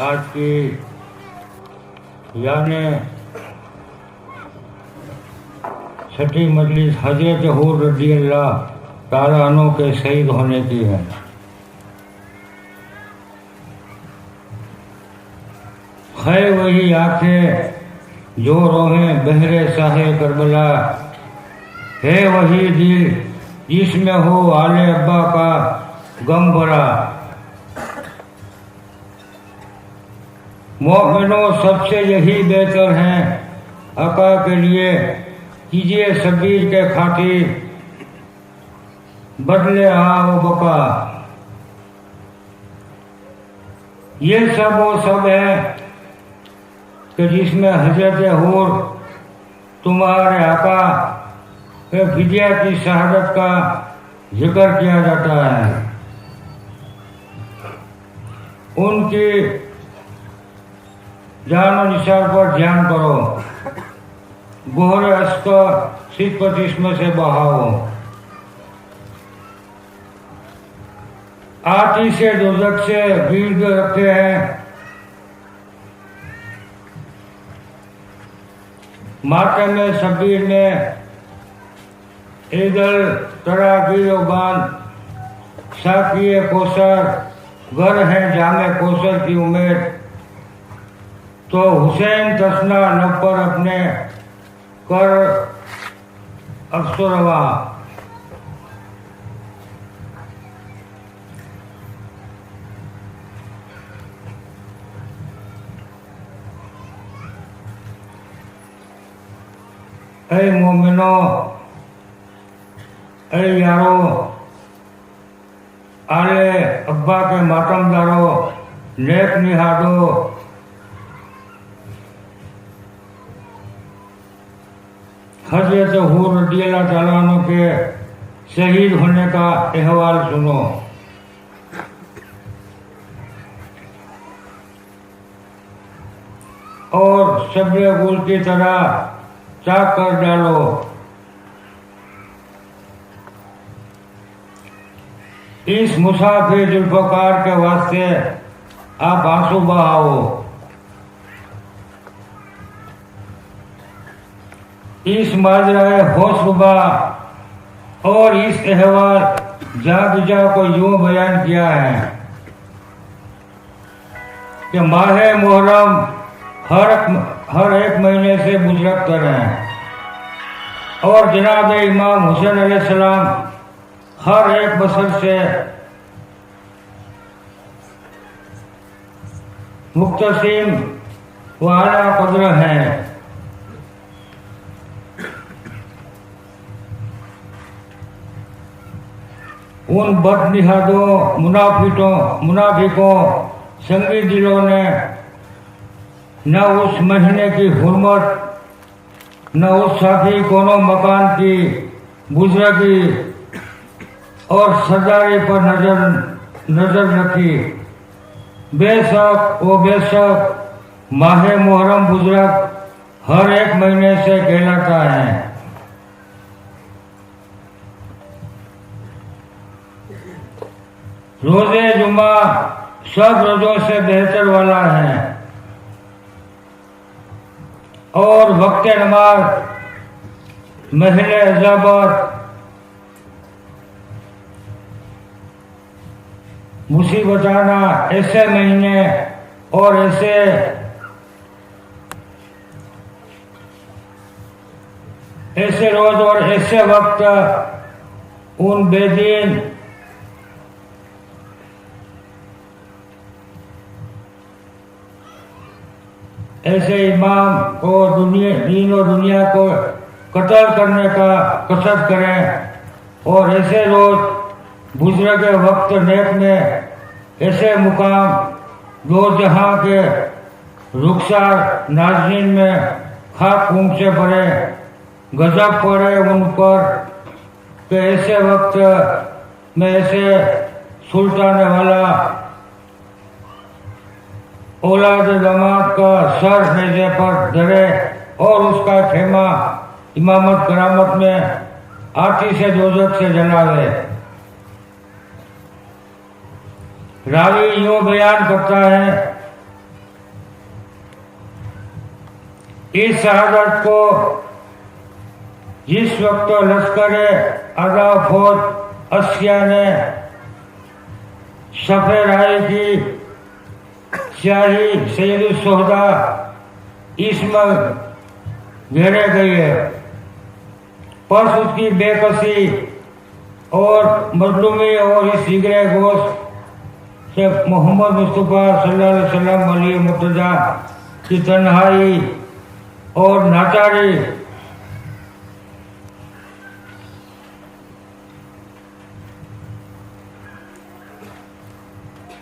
आज की यानी छठी मजलिस हजरत हूर रज़ियल्लाहु ताला अन्हु के शहीद होने की है। है वही आंखें जो रोहें बहरे साहे करबला, है वही दिल जिसमें हो आले अब्बा का गम भरा। मोमिनों सबसे यही बेहतर हैं आका के लिए कीजिए शबीर के खातिर बदले आओ बका। ये सब वो सब है कि जिसमें हजरत हूर तुम्हारे आका के फिदिया की शहादत का जिक्र किया जाता है। उनकी जान निसार पर ध्यान करो, गोहरे अस्का सिख इसमें से बहाओ। आती से दोजख से भीड़ रखे हैं, माथे में शबीर में ईदल तरा गिरोबान साकिए कोसर घर है जामे कोसर की उम्मीद। तो हुसैन तसना लब पर अपने कर अफसरवा। ऐ मोमिनो, ऐ यारो, आले अब्बा के मातमदारो, नेक निहादो, हजरत हूर रज़ियल्लाहु ताला अन्हु के शहीद होने का अहवाल सुनो। और सब्र गुल की तरह चाक कर डालो। इस मुसाफिर जुल्फ़कार के वास्ते आप आंसू बहाओ। इस माजराए होशरुबा और इस अहवाल जाबिजा को यूं बयान किया है कि माहे मुहर्रम हर एक महीने से बुजुर्ग करें और जनाब इमाम हुसैन अलैहिस्सलाम हर एक बसर से मुख्तसिम व आला कद्र हैं। उन बदनिहादों मुनाफिकों संगी दिलों ने न उस महीने की हुर्मत, न उस साथी कोनो मकान की बुजुर्गी और सरदारी पर नजर रखी। बेशक माहे मुहर्रम बुजुर्ग हर एक महीने से कहलाता है। रोजे जुमा सब रोजों से बेहतर वाला है और वक्त नमाज महल अजाबत मुसीबताना ऐसे महीने और ऐसे रोज और ऐसे वक्त उन बेदीन ऐसे इमाम को दीन और दुनिया को कत्ल करने का कसरत करें और ऐसे रोज बुजुर्ग वक्त नेक में ऐसे मुकाम दो जहां के रुखसार नाज़रीन में खाक खून से भरे गजब पड़े उन पर कि ऐसे वक्त में ऐसे सुल्तान वाला औलाद दमाद का सर नेज़े पर धरे और उसका खेमा इमामत करामत में आती से दोजख से जलावे। रावी यूं बयान करता है इस शहादत को जिस वक्त लश्कर आधा फौज अस्या ने सफे राय की शाही सैयद सोहदा इसमें घेरे गई है, पर उसकी बेकसी और मजलूमी और इस जिगरे गोश्त से मोहम्मद मुस्तफ़ा सल्लल्लाहु अलैहि वसल्लम अली मुर्तज़ा की तन्हाई और नाचारी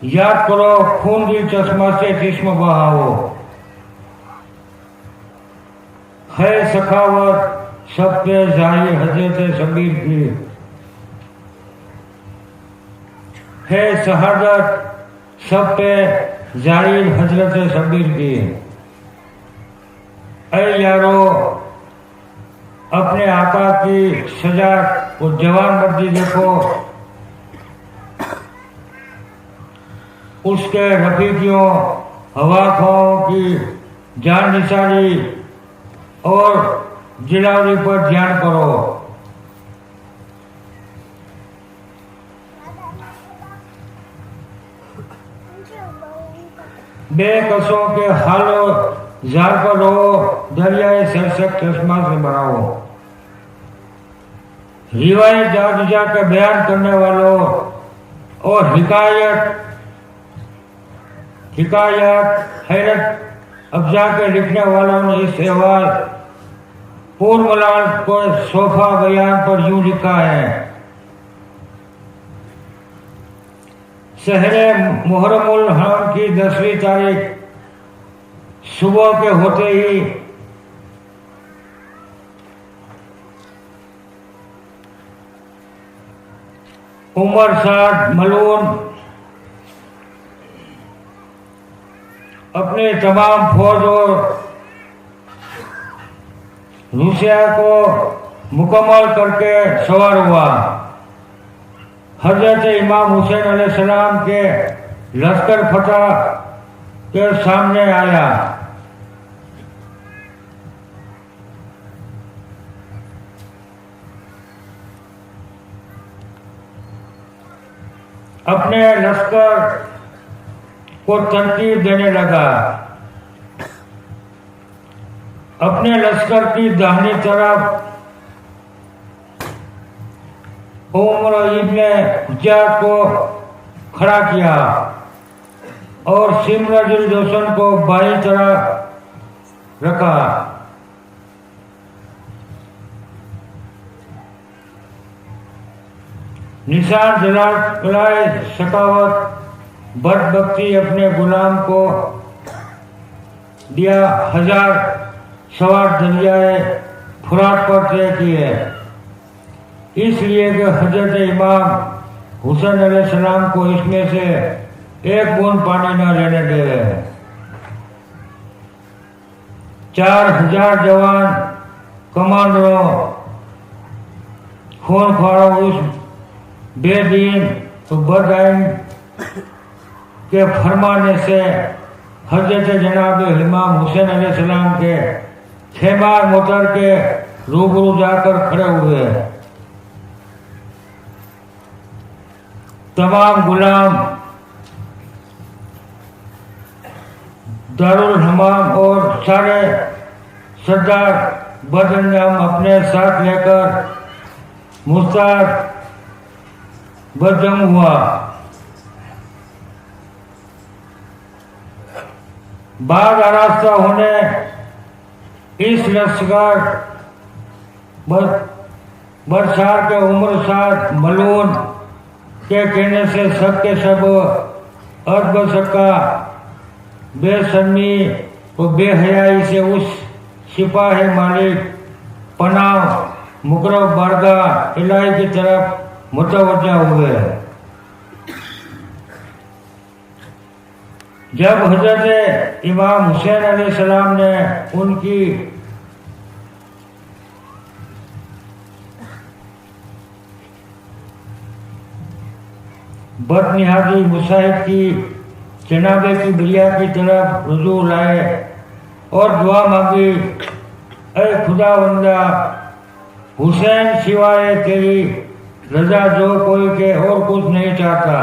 याद करो, खून दिल चश्मा से जिस्म बहाओ, है सखावत सब पे जाहिर हजरत शबीर की, है शहादत सब पे जाहिर हजरत शबीर की। ऐ यारो, अपने आका की सजा को जवान मर्दी देखो, उसके रफीकियों हवा खाओं की जान निसारी और जिलावरी पर ध्यान करो। बेकसों के हालो जार पर रहो, दरियाए सरसक चश्मा से बनाओ। रिवायत जा के बयान करने वालों और हिकायत हैरत अफजा के लिखने वालों ने इस अहवाल पूर्वलाल को सोफा बयान पर यूं लिखा है। शहरे मुहर्रमुल हरम की 10वीं तारीख सुबह के होते ही उमर साद मलून अपने तमाम फौज और रूसिया को मुकम्मल करके सवार हुआ। हजरत इमाम हुसैन अलैहिस्सलाम के लश्कर फतह के सामने आया। अपने लश्कर को तरकीब देने लगा। अपने लश्कर की दाहिनी तरफ उमर इब्ने हुज्जाज को खड़ा किया और सिमरजुल दोसन को बाईं तरफ रखा। निशान जलाए सकावत बदबख्ती अपने गुलाम को दिया। 1000 सवार दरियाए फुरात पर तय किए, इसलिए कि हजरत इमाम हुसैन अलैहिस्सलाम को इसमें से एक बूंद पानी न लेने दे। 4000 जवान कमांडरों खून खारों उस बेदीन तो बदआइन के फरमाने से हजरत जनाब इमाम हुसैन अलैहिस्सलाम के खेमार मोटर के रूबरू जाकर खड़े हुए। तमाम गुलाम दारुल हमाम और सारे सरदार बदअंजाम अपने साथ लेकर मुस्ताद बदजम हुआ। बाद आरास्ता होने इस लश्कर बरसार के उम्र साथ मलून के कहने से सब के सब अर्ब सका बेशर्मी और बेहयाई से उस सिपाही मालिक पनाह मुकरब बारगाह इलाही की तरफ मुतवज्जा हुए। जब हजरत इमाम हुसैन अलैहिस्सलाम ने उनकी बदनिहादी मुसाहिब की जनाबे की बिरिया की तरफ रुजू लाए और दुआ मांगी, ऐ खुदावंदा, हुसैन सिवाय तेरी रजा जो कोई के और कुछ नहीं चाहता,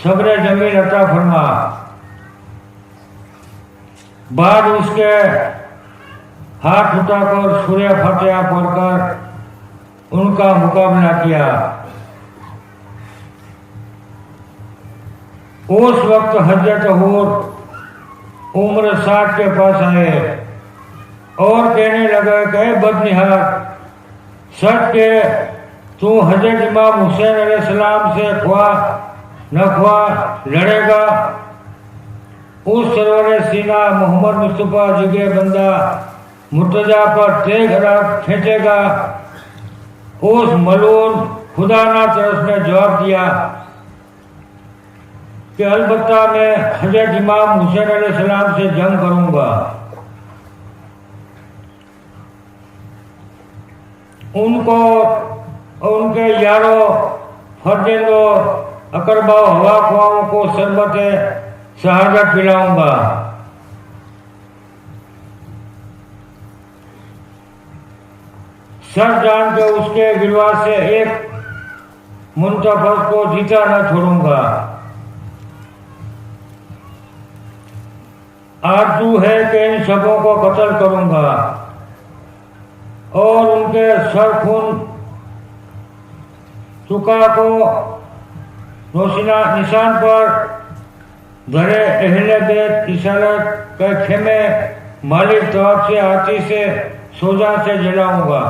सब्र जमील अता फरमा। बाद उसके हाथ उठाकर सूर्य फतेहा पढ़कर उनका मुकाबला किया। उस वक्त हजरत हूर उम्र 60 के पास आए और कहने लगे कि बदनिहार, सच के तू हजरत इमाम हुसैन अलैहिस्सलाम से ख्वा न ख्वा लड़ेगा? उस सरवर सीना मोहम्मद मुस्तफ़ा जिगे बंदा मुर्तजा पर तेग रात खींचेगा? उस मलून खुदा ना तरस ने जवाब दिया कि अलबत्ता मैं हजरत इमाम हुसैन अलैहिस्सलाम से जंग करूंगा। उनको उनके यारों फर्जंदों अकरबाओं हवा ख्वाओं को शरबत शहादत पिलाऊंगा। सर जान के उसके गिरवा से एक मुंतफस को जीता न छोड़ूंगा। आरज़ू है कि इन सबों को कत्ल करूंगा और उनके सर खून चुका को निशान पर धरे अहले बैत रिसालत के खेमे मालिक तौर से आती से सोजा से जलाऊंगा।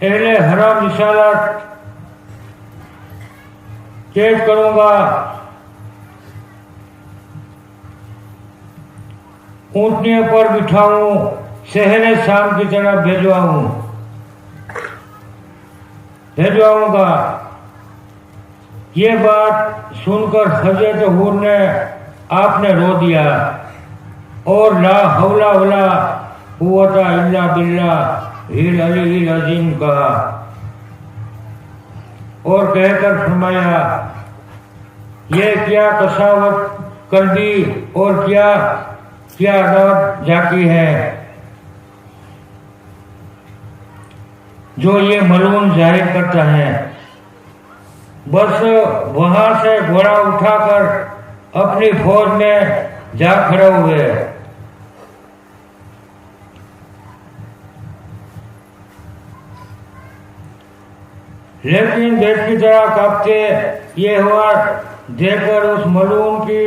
अहले हराम रिसालत कैद करूंगा। ऊंटनियों पर बिठाऊं, शहरे शाम की तरफ भिजवाऊंगा। ये बात सुनकर हजरत हूर ने आपने रो दिया और ला हौला वला कुव्वता इल्ला बिल्लाह हिल अली अजीम कहा और कहकर फरमाया, ये क्या कसावत कर दी और क्या अदावत जाकी है जो ये मलून जाहिर करता है। बस वहां से घोड़ा उठाकर अपनी फौज में जा खड़े हुए। लेकिन देश की तरह कांपते ये हुआ देखकर उस मलून की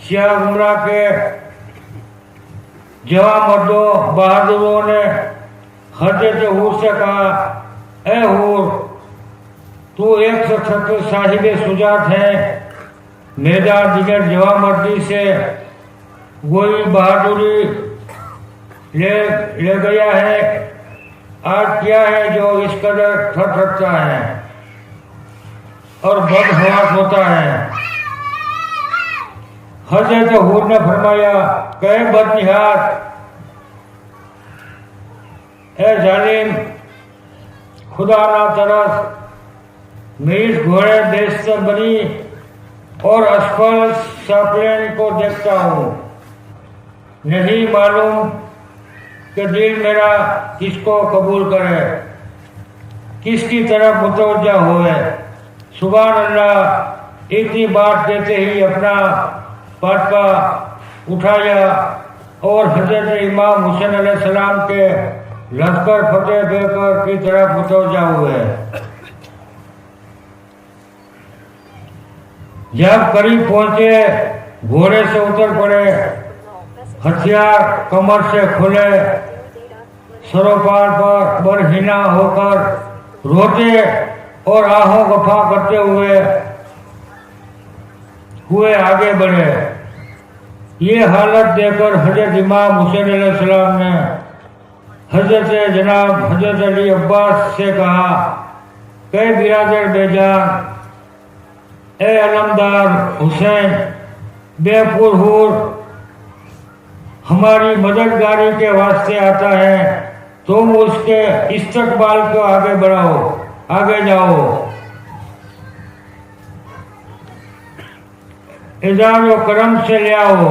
सियाह उम्रा के जवान मर्दों बहादुरों ने हजरत हूर से कहा, ए हूर, तू एक सख्त साहिब सुजात है, मैदान दिगर जवा मर्दी से वही बहादुरी ले गया है। आज क्या है जो इस कदर थरथरता है और बदहवास होता है? हजरत हूर ने फरमाया, कहे बदनिहार, ए जालिम, खुदा ना तरस, मैं इस घोड़े बेस्तर बनी और असफल सापलेन को देखता हूँ। नहीं मालूम कि दिल मेरा किसको कबूल करे, किसकी तरफ मुतवज्जा होए। सुभान अल्लाह, इतनी बात कहते ही अपना पाटका उठाया और हजरत इमाम हुसैन अलैहिस्सलाम के लश्कर फतेह देकर की तरफ मुतवज्जा हुए। जब करीब पहुंचे, घोड़े से उतर पड़े, हथियार कमर से खुले, सरोपार पर बरहीना होकर रोते और आहों गफा करते हुए आगे बढ़े। ये हालत देखकर हजरत इमाम हुसैन अलैहिस्सलाम ने हजरत जनाब हजरत अली अब्बास से कहा, कई बिरादर बेजान, ए अलमदार हुसैन, बेपुर हूर हमारी मददगारी के वास्ते आता है, तुम उसके इस्तकबाल को आगे बढ़ाओ, आगे जाओ। इज़ार व करम से ले आओ।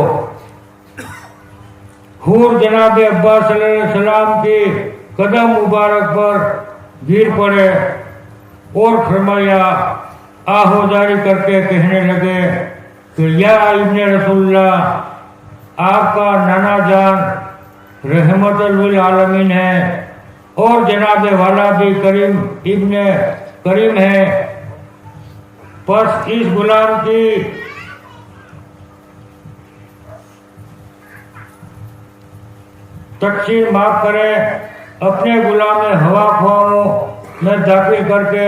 हूर जनाब अब्बास सलाम के कदम मुबारक पर गिर पड़े और फरमाया, आहोजारी करके कहने लगे कि या इब्ने रसूलुल्लाह, आपका नाना जान रहमतुल लिल आलमीन है और जनाब वाला भी करीम इब्ने करीम है। बस इस गुलाम की तकसीर माफ करें, अपने गुलाम हवा ख्वाहों में दाखिल करके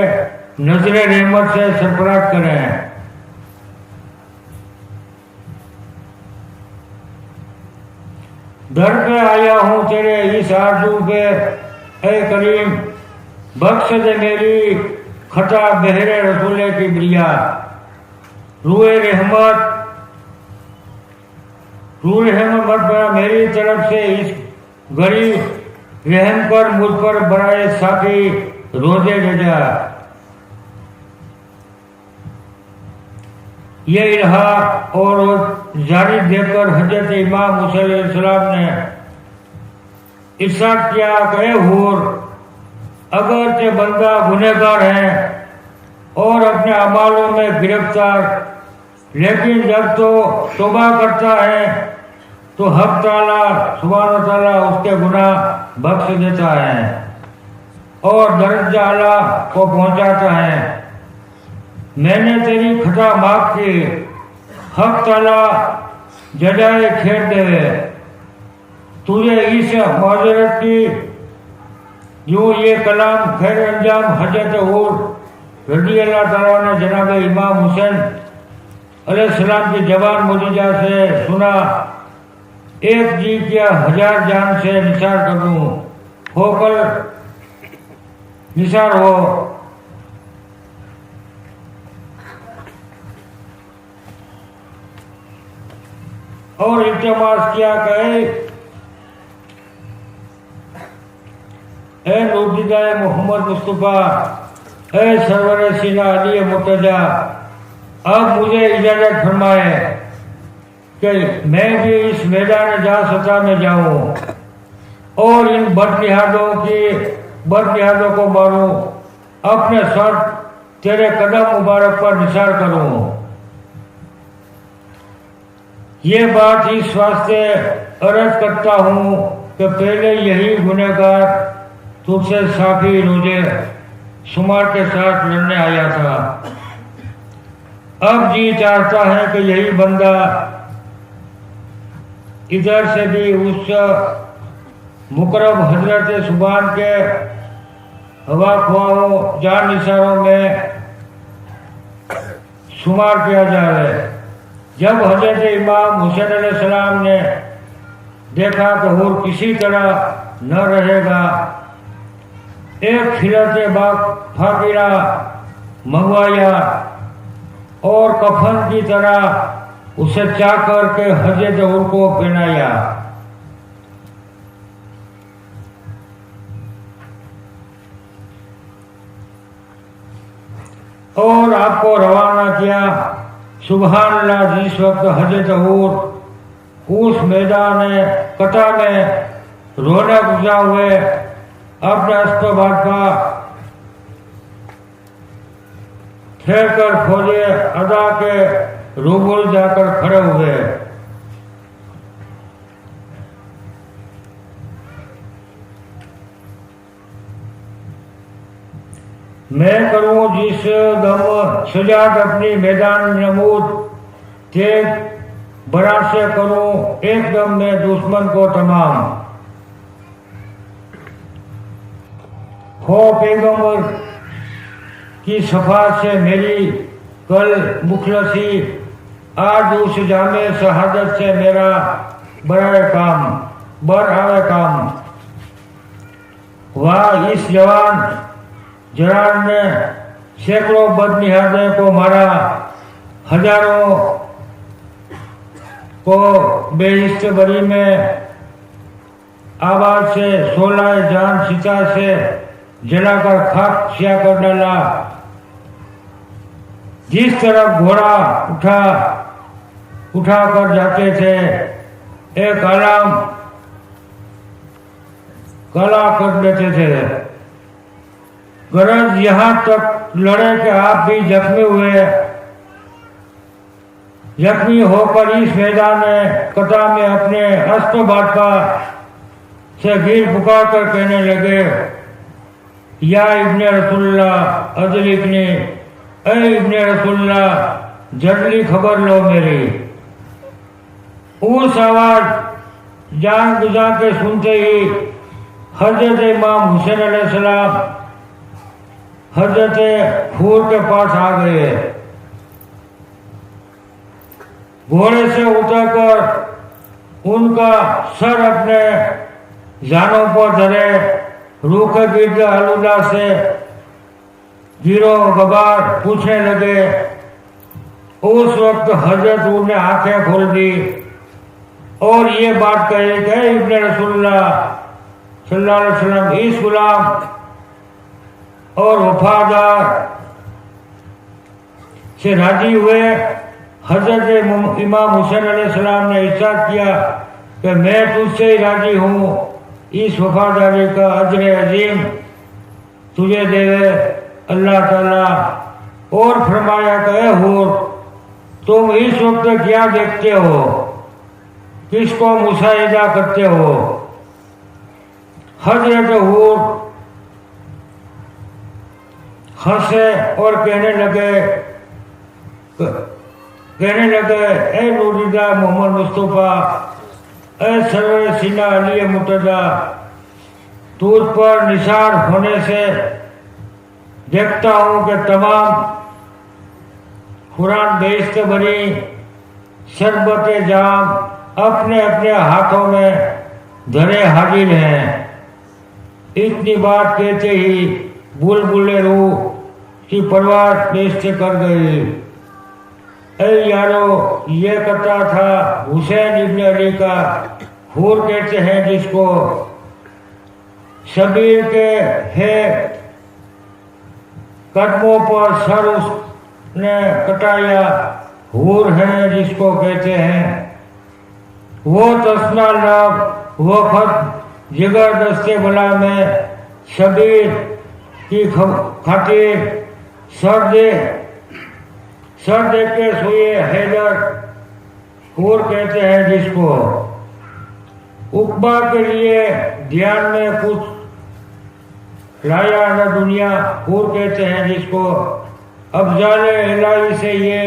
नजर रहमत से सरफराज करें। दर पे आया हूँ तेरे इस आरज़ू पे, ऐ करीम बख्श दे मेरी खता बहरे रसूले की ब्रिया। रूए रहमत पर मेरी तरफ से इस गरीब रहम कर मुझ पर बराए साकी रोजे भेजा। ये इल्हा और जारी देकर हजरत इमाम मूसा अलैहिस्सलाम ने इरशाद किया कि हूर, अगर ते बंदा गुनहगार है और अपने अमालों में गिरफ्तार, लेकिन जब तो तौबा करता है तो हक ताला सुभान ताला उसके गुनाह बख्श देता है और दर्जा आला को पहुंचाता है। मैंने तेरी खता माफ की, हक ताला जजाए खेर दे। तुझे इस माजरत की यूं ये कलाम खैर अंजाम हजरत हूर रज़ी अल्लाह ताला ने जनाब इमाम हुसैन अलैहिस्सलाम की जवान मुजीजा से सुना। एक जी क्या 1000 जान से निसार करूं, होकर निसार हो। और इल्तिमास किया कि ए नूरदीदाए मोहम्मद मुस्तफ़ा, ए सरवर सीना अली मुर्तजा, अब मुझे इजाजत फरमाए कि मैं भी इस मैदान जा सता में जाऊं और इन बदनिहादों को मारूं, अपने सर तेरे कदम मुबारक पर निसार करूं। ये बात इस वास्ते अर्ज करता हूँ कि पहले यही गुनहगार तुझसे साफी रोजे शुमार के साथ लड़ने आया था। अब जी चाहता है कि यही बंदा इधर से भी उस मुकरम हजरत सुभान के हवा ख्वाहों जान निसारों में शुमार किया जाए। जब हजरत इमाम हुसैन अलैहिस्सलाम ने देखा कि हूर किसी तरह न रहेगा, एक खिलते बाग फाकिरा मंगवाया और कफन की तरह उसे चाक करके हजरत हूर को पहनाया। और आपको रवाना किया। सुभान अल्लाह, जिस वक्त हजरत हूर उस मैदान कता में रोना गुजा हुए अपने अस्तबल पर ठहर कर फौजे अदा के रूबरू जाकर खड़े हुए। मैं करूं जिस दम शुजात अपनी मैदान नमूद तेज बरा से करूं एकदम में दुश्मन को तमाम। हो पैगंबर की सफात से मेरी कल मुखलसी, आज उस जामे शहादत से मेरा बर आवे काम। वाह, इस जवान जरान ने सैकड़ों बदनिहादों को मारा, हजारों को बेहिस्त बरी में आवाज से 16 जान सीता से जलाकर खाक सिया कर डाला। जिस तरफ घोड़ा उठा कर जाते थे, एक आलम गला कर देते थे। गरज यहाँ तक लड़े कि आप भी जख्मी हुए। जख्मी होकर इस मैदान कता में अपने अस्त्र भाजपा से गिर पुकार कर कहने लगे, या इब्ने रसूलुल्लाह अदलिकनी, ऐ इब्ने रसूलुल्लाह जल्दी खबर लो मेरी। उस आवाज जान गुजा के सुनते ही हजरत इमाम हुसैन अलैहिस्सलाम हजरत हूर के पास आ गए। घोड़े से उतरकर उनका सर अपने जानों पर धरे, रूखे गिरद आलूदा से गिरो गबार पूछने लगे। उस वक्त हजरत हूर ने आंखें खोल दी और ये बात कही कि इब्ने रसूलुल्लाह सल्लल्लाहु अलैहि वसल्लम इस गुलाम और वफादार से राजी हुए। हजरत इमाम हुसैन अलैहिस्सलाम ने इरशाद किया कि मैं तुझसे ही राजी हूँ, इस वफादारी का अजर अजीम तुझे देवे अल्लाह ताला। और फरमाया कि हूर, तुम इस वक्त क्या देखते हो, किसको मुशाहिदा करते हो? हजरत हूर हंसे और कहने लगे, ए नूरिदा मोहम्मद मुस्तफ़ा, ए सरवर सीना अली मुर्तज़ा, तुझ पर निसार होने से देखता हूँ कि तमाम कुरान बेइज्जत बनी शरबत जाम अपने अपने हाथों में धरे हाजिर हैं। इतनी बात कहते ही बुलबुले रूह की परवाज पेश कर गई। ऐ यारो, ये कथा था हुसैन इब्ने अली का। हूर कहते हैं जिसको, शबीर के है कदमों पर सर उसने कटाया। हूर है जिसको कहते हैं, वो तस्ना लब वो खत जिगर दस्ते बला में शबीर की खातिर सर दे के सोए हैदर। हूर कहते हैं जिसको, उकबा के लिए ध्यान में कुछ लाया न दुनिया। हूर कहते हैं जिसको, अफजाले इलाही से ये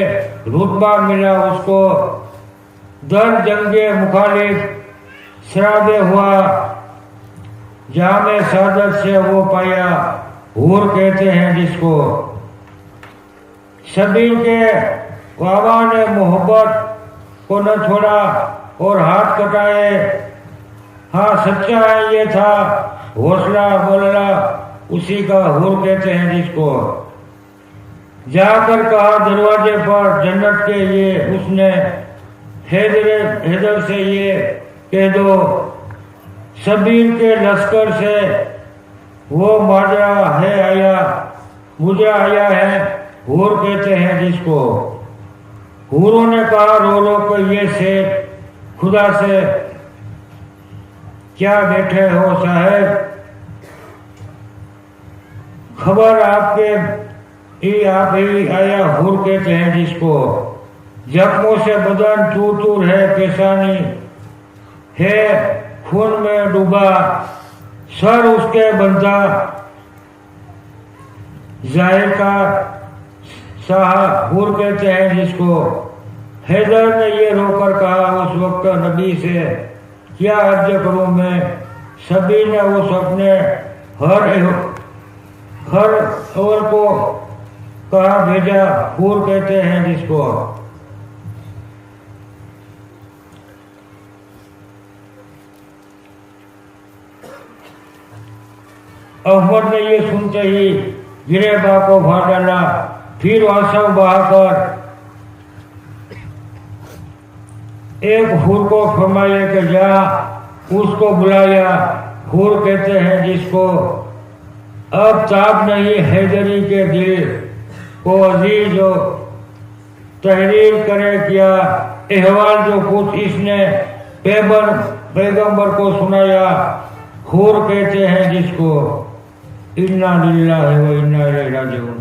रुतबा मिला उसको। दर जंगे मुखालिफ शराबे हुआ, जामे सादत से वो पाया। हूर कहते हैं जिसको, शबीर के वाबा ने मोहब्बत को न छोड़ा और हाथ कटाए। हाँ सच्चा है ये था हौसला बोलना उसी का। हूर कहते हैं जिसको, जाकर कहा दरवाजे पर जन्नत के ये उसने, हैदर से ये कह दो, शबीर के लश्कर से वो माजरा है आया, मुझे आया है। हूर कहते हैं जिसको, हूरों ने कहा रो रो को ये से खुदा से क्या बैठे हो साहब, खबर आपके आप ही आया। हूर कहते हैं जिसको, जख्मों से बदन चूर चूर है, पेशानी है खून में डूबा, सर उसके बंधा जाहिर का साहब। हूर कहते हैं जिसको, हैदर ने ये रोकर कहा उस वक्त नबी से, क्या अर्ज करूं मैं। सभी ने उस अपने हर और को कहा भेजा। हूर कहते हैं जिसको, अहमद ने ये सुनते ही गिरेबा को भर डाला, फिर आंसू बहाकर एक हूर को फरमाया कि जा उसको बुलाया। हूर कहते हैं जिसको, अब ताब नहीं हैदरी के दिल को अजीज जो तहरीर करे क्या। अहवाल जो कुछ इसने पैगंबर को सुनाया, हूर कहते हैं जिसको, इन्ना लिल्लाहि व इन्ना इलैहि राजिऊन।